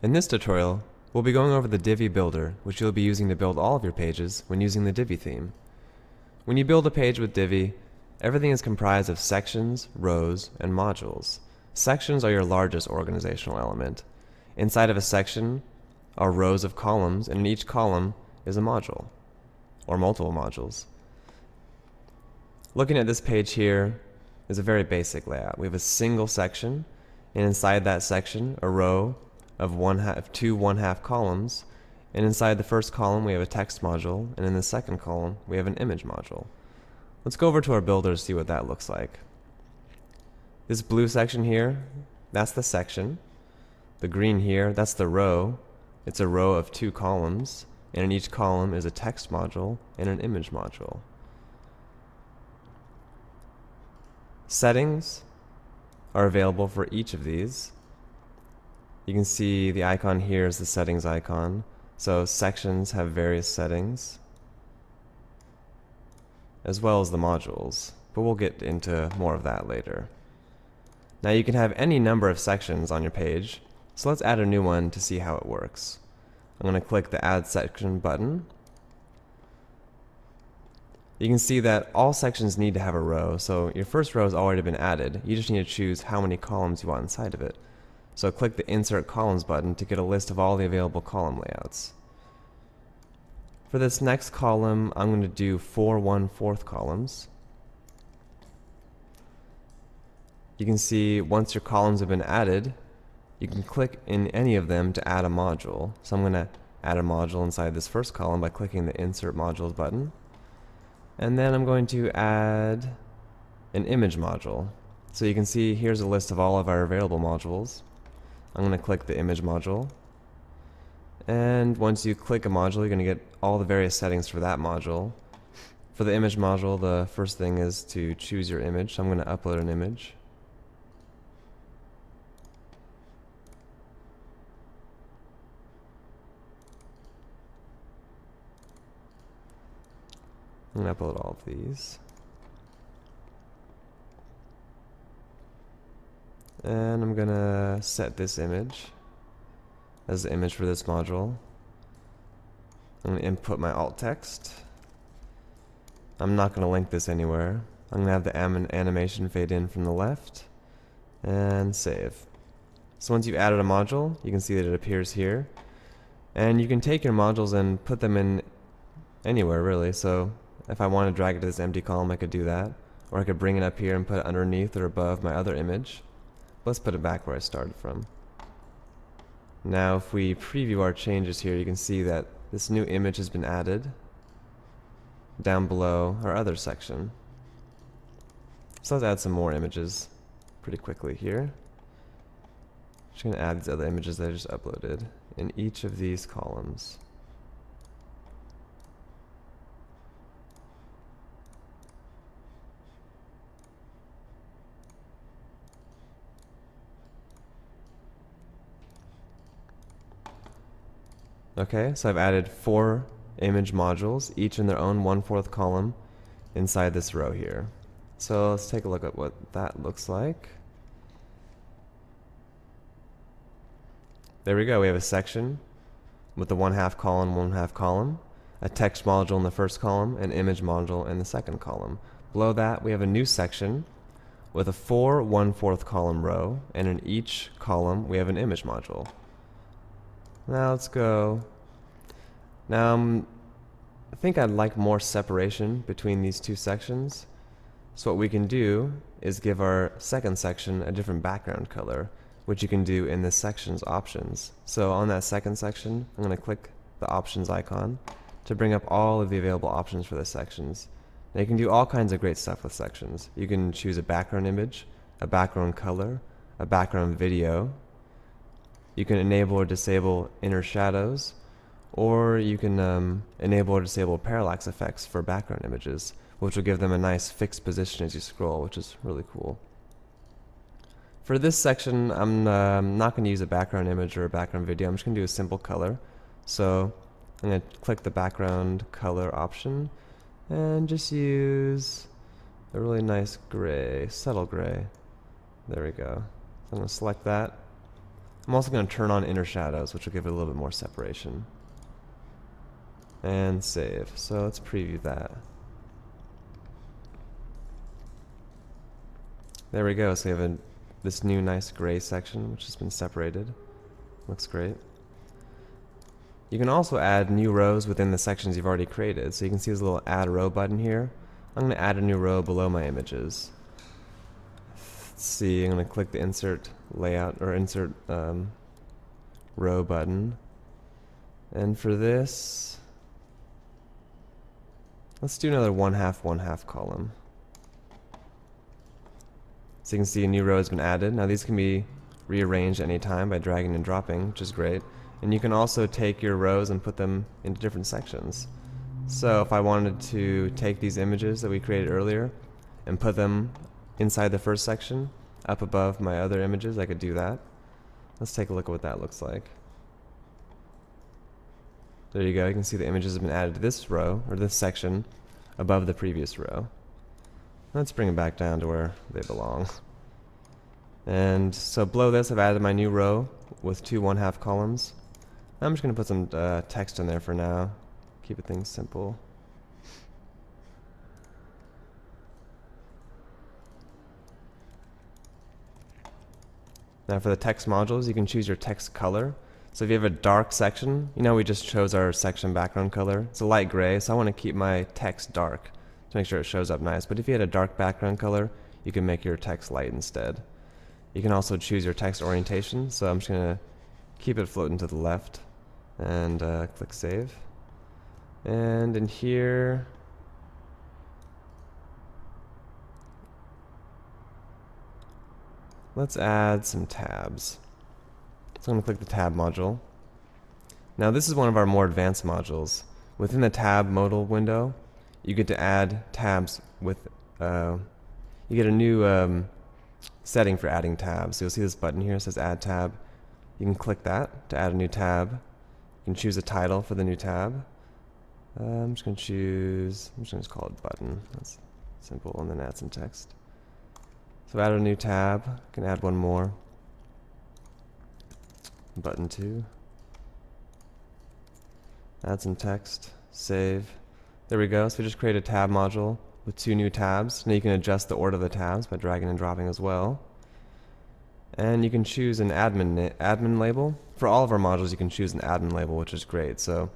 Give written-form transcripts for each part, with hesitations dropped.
In this tutorial, we'll be going over the Divi builder, which you'll be using to build all of your pages when using the Divi theme. When you build a page with Divi, everything is comprised of sections, rows, and modules. Sections are your largest organizational element. Inside of a section are rows of columns, and in each column is a module, or multiple modules. Looking at this page here is a very basic layout. We have a single section, and inside that section, a row of two one-half columns, and inside the first column we have a text module, and in the second column we have an image module. Let's go over to our builder to see what that looks like. This blue section here, that's the section. The green here, that's the row. It's a row of two columns, and in each column is a text module and an image module. Settings are available for each of these. You can see the icon here is the settings icon. So sections have various settings, as well as the modules, but we'll get into more of that later. Now you can have any number of sections on your page, so let's add a new one to see how it works. I'm going to click the Add Section button. You can see that all sections need to have a row, so your first row has already been added. You just need to choose how many columns you want inside of it. So click the Insert Columns button to get a list of all the available column layouts. For this next column, I'm going to do 4 1/4 columns. You can see once your columns have been added, you can click in any of them to add a module. So I'm going to add a module inside this first column by clicking the Insert Modules button. And then I'm going to add an image module. So you can see here's a list of all of our available modules. I'm going to click the image module. And once you click a module, you're going to get all the various settings for that module. For the image module, the first thing is to choose your image. So I'm going to upload an image. I'm going to upload all of these. And I'm going to set this image as the image for this module. I'm going to input my alt text. I'm not going to link this anywhere. I'm going to have the animation fade in from the left and save. So once you've added a module, you can see that it appears here. And you can take your modules and put them in anywhere really. So if I want to drag it to this empty column, I could do that. Or I could bring it up here and put it underneath or above my other image. Let's put it back where I started from. Now if we preview our changes here, you can see that this new image has been added down below our other section. So let's add some more images pretty quickly here. Just going to add these other images that I just uploaded in each of these columns. Okay, so I've added 4 image modules, each in their own 1/4 column inside this row here. So let's take a look at what that looks like. There we go, we have a section with the 1/2 column, 1/2 column, a text module in the first column, an image module in the second column. Below that, we have a new section with a 4 1/4 column row, and in each column we have an image module. Now let's go. Now I think I'd like more separation between these two sections. So what we can do is give our second section a different background color, which you can do in this section's options. So on that second section, I'm going to click the options icon to bring up all of the available options for the sections. Now you can do all kinds of great stuff with sections. You can choose a background image, a background color, a background video. You can enable or disable inner shadows, or you can enable or disable parallax effects for background images, which will give them a nice fixed position as you scroll, which is really cool. For this section, I'm not going to use a background image or a background video. I'm just going to do a simple color. So I'm going to click the background color option and just use a really nice gray, subtle gray. There we go. So I'm going to select that. I'm also going to turn on inner shadows, which will give it a little bit more separation. And save. So let's preview that. There we go. So we have this new nice gray section, which has been separated. Looks great. You can also add new rows within the sections you've already created. So you can see this little add row button here. I'm going to add a new row below my images. Let's see, I'm going to click the insert layout or insert row button. And for this, let's do another 1/2 column. So you can see a new row has been added. Now these can be rearranged at any time by dragging and dropping, which is great. And you can also take your rows and put them into different sections. So if I wanted to take these images that we created earlier and put them inside the first section, up above my other images, I could do that. Let's take a look at what that looks like. There you go. You can see the images have been added to this row, or this section, above the previous row. Let's bring them back down to where they belong. And so below this, I've added my new row with 2 1/2 columns. I'm just going to put some text in there for now. Keep things simple. Now for the text modules, you can choose your text color. So if you have a dark section, you know we just chose our section background color. It's a light gray, so I want to keep my text dark to make sure it shows up nice. But if you had a dark background color, you can make your text light instead. You can also choose your text orientation, so I'm just going to keep it floating to the left and click save. And in here, let's add some tabs. So I'm going to click the tab module. Now this is one of our more advanced modules. Within the tab modal window, you get to add tabs with, you get a new setting for adding tabs. So you'll see this button here, it says add tab. You can click that to add a new tab. You can choose a title for the new tab. I'm just going to call it button. That's simple, and then add some text. So add a new tab. I can add one more. Button 2. Add some text. Save. There we go. So we just create a tab module with 2 new tabs. Now you can adjust the order of the tabs by dragging and dropping as well. And you can choose an admin label. For all of our modules, you can choose an admin label, which is great. So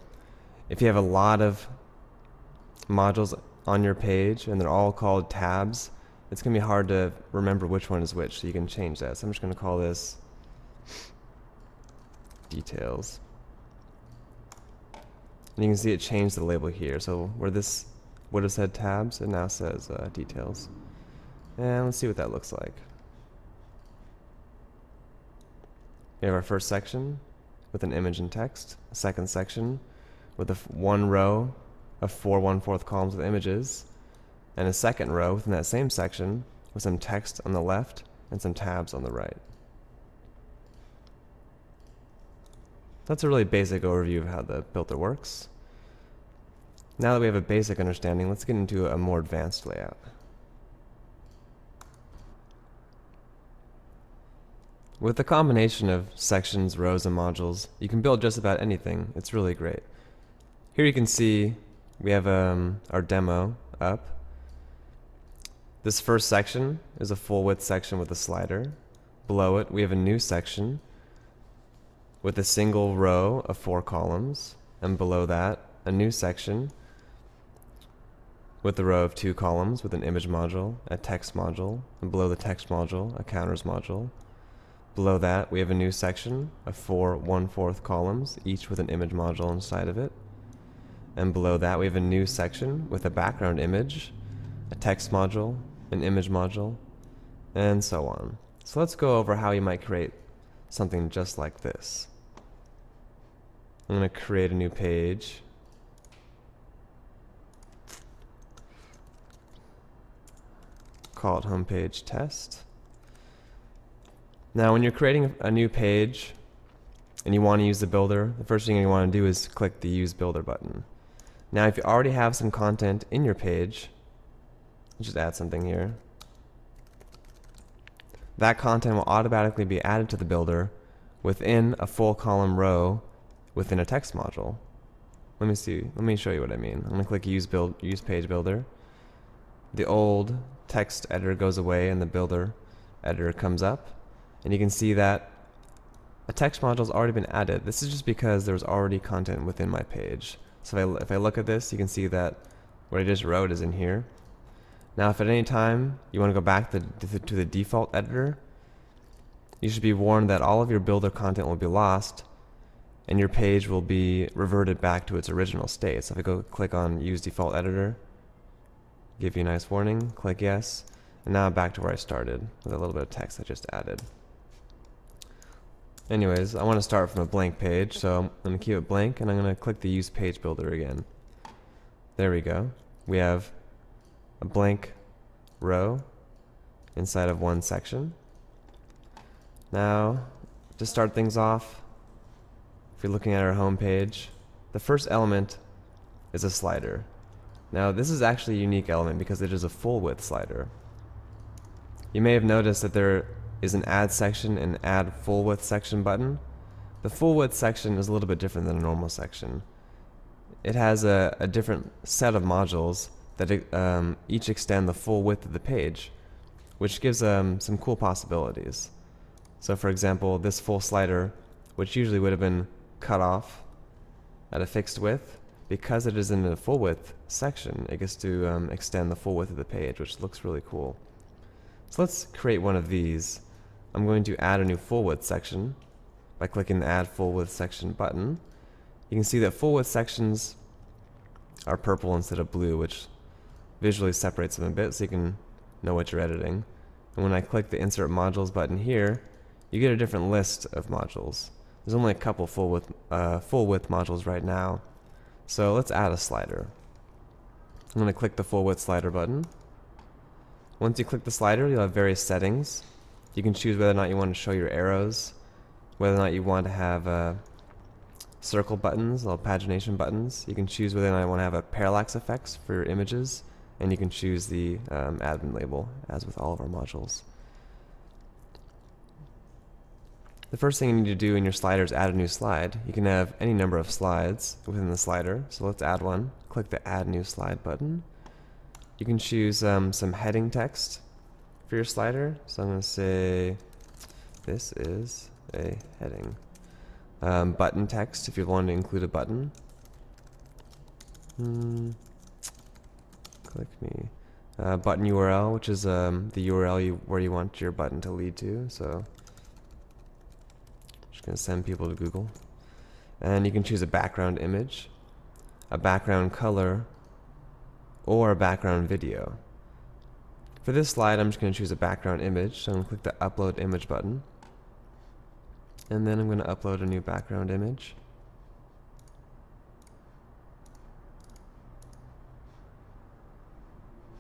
if you have a lot of modules on your page and they're all called tabs, it's going to be hard to remember which one is which, so you can change that. So I'm just going to call this details. And you can see it changed the label here. So where this would have said tabs, it now says details. And let's see what that looks like. We have our first section with an image and text, a second section with one row of 4 1/4 columns with images, and a second row within that same section with some text on the left and some tabs on the right. That's a really basic overview of how the builder works. Now that we have a basic understanding, let's get into a more advanced layout. With the combination of sections, rows, and modules, you can build just about anything. It's really great. Here you can see we have our demo up. This first section is a full width section with a slider. Below it, we have a new section with a single row of 4 columns. And below that, a new section with a row of 2 columns with an image module, a text module, and below the text module, a counters module. Below that, we have a new section of 4 1/4 columns, each with an image module inside of it. And below that, we have a new section with a background image, a text module, an image module, and so on. So let's go over how you might create something just like this. I'm going to create a new page. Call it homepage test. Now when you're creating a new page and you want to use the builder, the first thing you want to do is click the use builder button. Now if you already have some content in your page, let's just add something here. That content will automatically be added to the builder within a full column row within a text module. Let me show you what I mean. I'm going to click use page builder. The old text editor goes away and the builder editor comes up, and you can see that a text module has already been added. This is just because there was already content within my page. So if I look at this, you can see that what I just wrote is in here. Now if at any time you want to go back to the default editor, you should be warned that all of your builder content will be lost and your page will be reverted back to its original state. So if I go click on use default editor, give you a nice warning, click yes, and now I'm back to where I started with a little bit of text I just added. Anyways, I want to start from a blank page, so I'm going to keep it blank and I'm going to click the use page builder again. There we go. We have a blank row inside of one section. Now, to start things off, if you're looking at our home page, the first element is a slider. Now, this is actually a unique element because it is a full width slider. You may have noticed that there is an add section and add full width section button. The full width section is a little bit different than a normal section. It has a different set of modules that each extend the full width of the page, which gives some cool possibilities. So for example, this full slider, which usually would have been cut off at a fixed width, because it is in a full width section, it gets to extend the full width of the page, which looks really cool. So let's create one of these. I'm going to add a new full width section by clicking the add full width section button. You can see that full width sections are purple instead of blue, which visually separates them a bit so you can know what you're editing. And when I click the insert modules button here, you get a different list of modules. There's only a couple full width modules right now. So let's add a slider. I'm going to click the full width slider button. Once you click the slider, you'll have various settings. You can choose whether or not you want to show your arrows, whether or not you want to have circle buttons, little pagination buttons. You can choose whether or not you want to have a parallax effects for your images, and you can choose the admin label, as with all of our modules. The first thing you need to do in your slider is add a new slide. You can have any number of slides within the slider, so let's add one. Click the add new slide button. You can choose some heading text for your slider. So I'm going to say this is a heading. Button text if you want to include a button. Click me. Button URL, which is the URL where you want your button to lead to. So just going to send people to Google. And you can choose a background image, a background color, or a background video. For this slide, I'm just going to choose a background image. So I'm going to click the upload image button. And then I'm going to upload a new background image.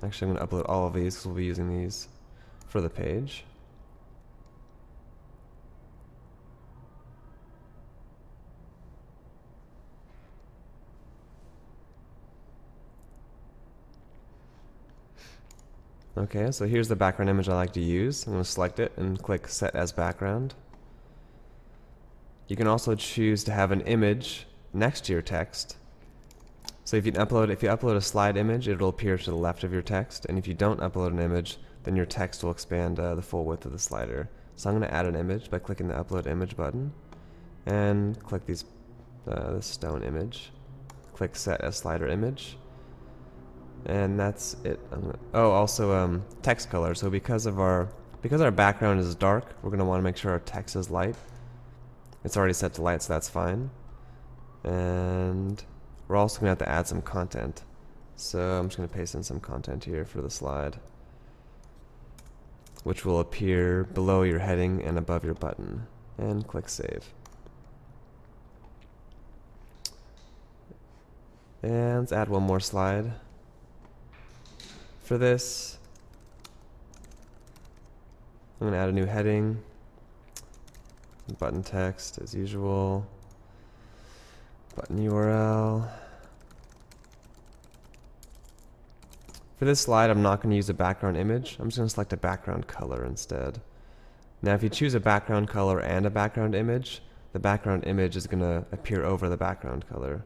Actually, I'm going to upload all of these because we'll be using these for the page. Okay, so here's the background image I like to use. I'm going to select it and click Set as Background. You can also choose to have an image next to your text. So if you upload a slide image, it'll appear to the left of your text, and if you don't upload an image, then your text will expand the full width of the slider. So I'm going to add an image by clicking the Upload Image button, and click this stone image. Click Set as Slider Image. And that's it. Also text color. So because our background is dark, we're going to want to make sure our text is light. It's already set to light, so that's fine. And we're also going to have to add some content. So I'm just going to paste in some content here for the slide, which will appear below your heading and above your button. And click Save. And let's add one more slide. For this, I'm going to add a new heading, button text as usual, button URL. For this slide, I'm not going to use a background image. I'm just going to select a background color instead. Now if you choose a background color and a background image, the background image is going to appear over the background color.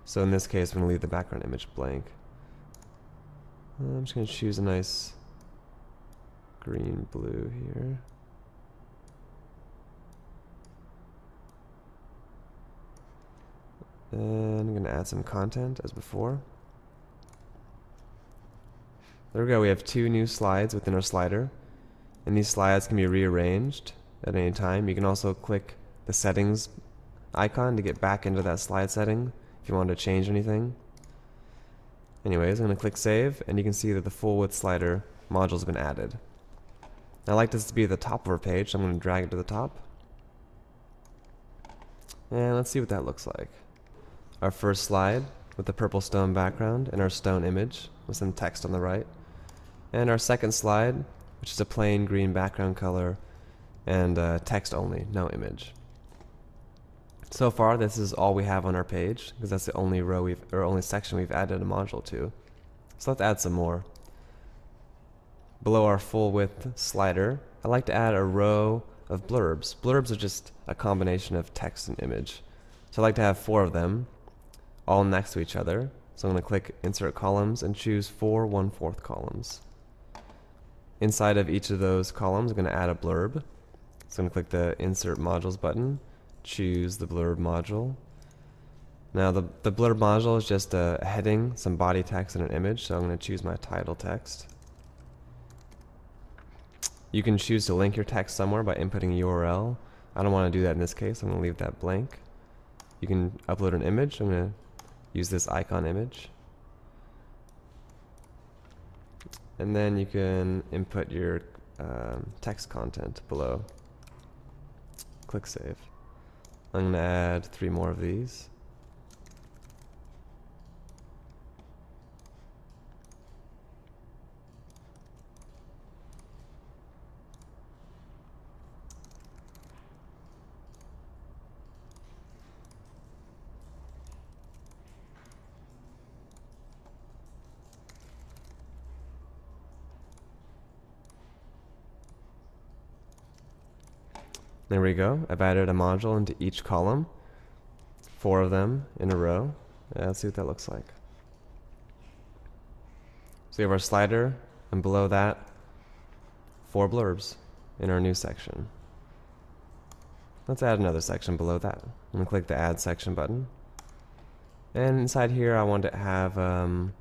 So in this case, I'm going to leave the background image blank. I'm just going to choose a nice green blue here. And I'm going to add some content as before. There we go, we have 2 new slides within our slider. And these slides can be rearranged at any time. You can also click the settings icon to get back into that slide setting if you want to change anything. Anyways, I'm going to click save, and you can see that the full width slider module has been added. I like this to be at the top of our page, so I'm going to drag it to the top. And let's see what that looks like. Our first slide with the purple stone background and our stone image with some text on the right. And our second slide, which is a plain green background color and text only, no image. So far, this is all we have on our page because that's the only row only section we've added a module to. So let's add some more. Below our full width slider, I like to add a row of blurbs. Blurbs are just a combination of text and image. So I like to have 4 of them, all next to each other. So I'm going to click Insert Columns and choose 4 1/4 columns. Inside of each of those columns, I'm going to add a blurb. So I'm going to click the Insert Modules button, choose the blurb module. Now the blurb module is just a heading, some body text, and an image, so I'm going to choose my title text. You can choose to link your text somewhere by inputting a URL. I don't want to do that in this case, I'm going to leave that blank. You can upload an image. I'm going to use this icon image. And then you can input your text content below. Click save. I'm going to add 3 more of these. There we go. I've added a module into each column, 4 of them in a row. Let's see what that looks like. So we have our slider, and below that, 4 blurbs in our new section. Let's add another section below that. I'm going to click the Add Section button. And inside here, I want to have a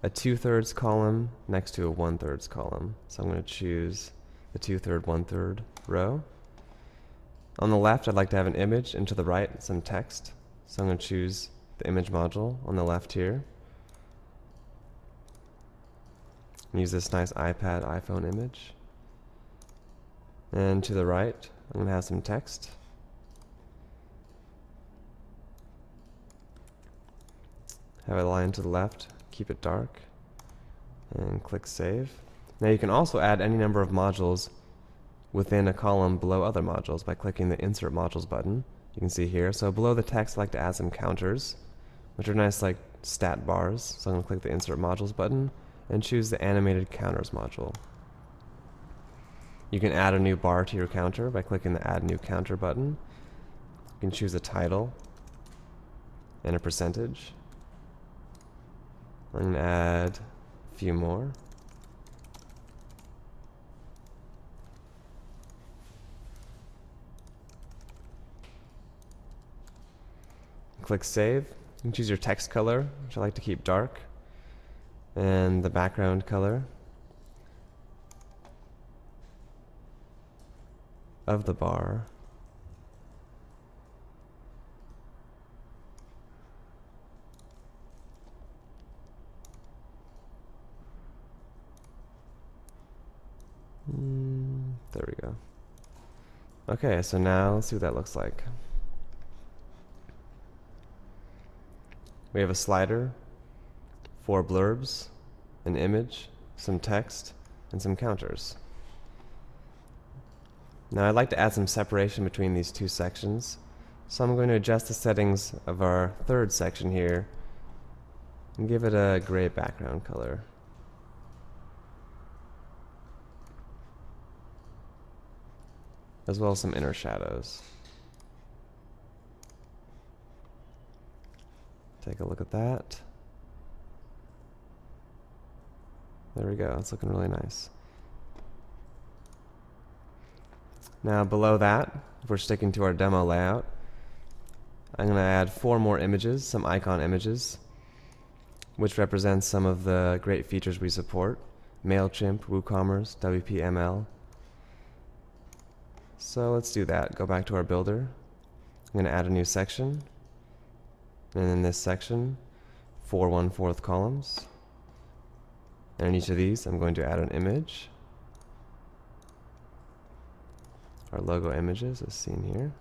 2/3 column next to a 1/3 column. So I'm going to choose the 2/3, 1/3 row. On the left, I'd like to have an image, and to the right, some text. So I'm going to choose the image module on the left here. And use this nice iPad, iPhone image. And to the right, I'm going to have some text. Have a line to the left, keep it dark, and click save. Now you can also add any number of modules within a column below other modules by clicking the Insert Modules button. You can see here. So below the text, I like to add some counters, which are nice like stat bars. So I'm going to click the Insert Modules button and choose the Animated Counters module. You can add a new bar to your counter by clicking the Add New Counter button. You can choose a title and a percentage. I'm going to add a few more. Click Save. You can choose your text color, which I like to keep dark, and the background color of the bar. There we go. Okay, so now let's see what that looks like. We have a slider, 4 blurbs, an image, some text, and some counters. Now I'd like to add some separation between these 2 sections, so I'm going to adjust the settings of our 3rd section here and give it a gray background color. as well as some inner shadows. Take a look at that. There we go, it's looking really nice. Now below that, if we're sticking to our demo layout, I'm going to add 4 more images, some icon images, which represents some of the great features we support. MailChimp, WooCommerce, WPML. So let's do that. Go back to our builder. I'm going to add a new section. And in this section, 4 1/4 columns. And in each of these, I'm going to add an image. Our logo images as seen here.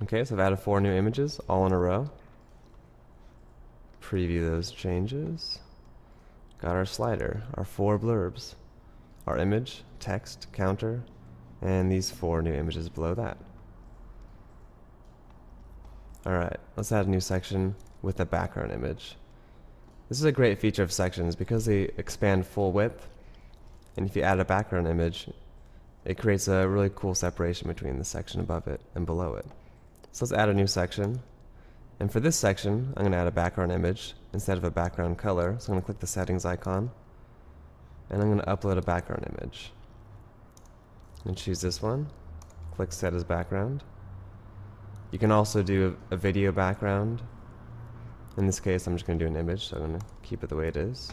Okay, so I've added 4 new images, all in a row. Preview those changes. Got our slider, our 4 blurbs, our image, text, counter, and these 4 new images below that. Alright, let's add a new section with a background image. This is a great feature of sections because they expand full width, and if you add a background image, it creates a really cool separation between the section above it and below it. So let's add a new section. And for this section, I'm going to add a background image instead of a background color. So I'm going to click the settings icon, and I'm going to upload a background image. And choose this one. Click set as background. You can also do a video background. In this case, I'm just going to do an image, so I'm going to keep it the way it is.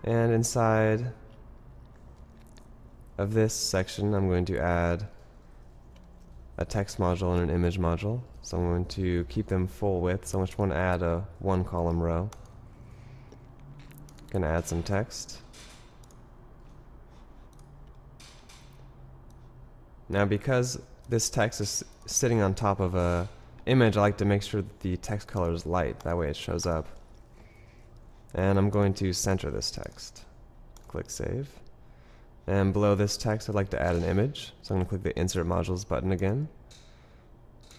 And inside of this section, I'm going to add a text module and an image module. So I'm going to keep them full width. So I just want to add a 1 column row. Gonna add some text. Now because this text is sitting on top of a image, I like to make sure that the text color is light. That way it shows up. And I'm going to center this text. Click save. And below this text, I'd like to add an image. So I'm going to click the Insert Modules button again.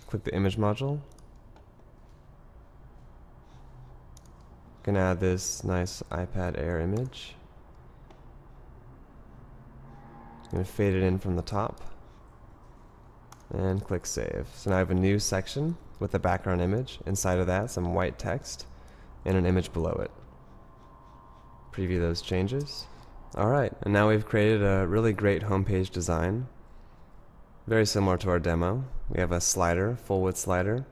Click the Image module. Gonna add this nice iPad Air image. I'm going to fade it in from the top. And click Save. So now I have a new section with a background image. Inside of that, some white text and an image below it. Preview those changes. Alright, and now we've created a really great homepage design. Very similar to our demo. We have a slider, full width slider,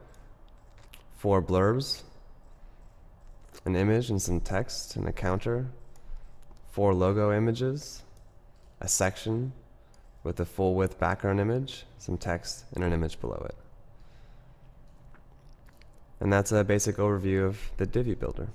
4 blurbs, an image and some text and a counter, 4 logo images, a section with a full width background image, some text, and an image below it. And that's a basic overview of the Divi builder.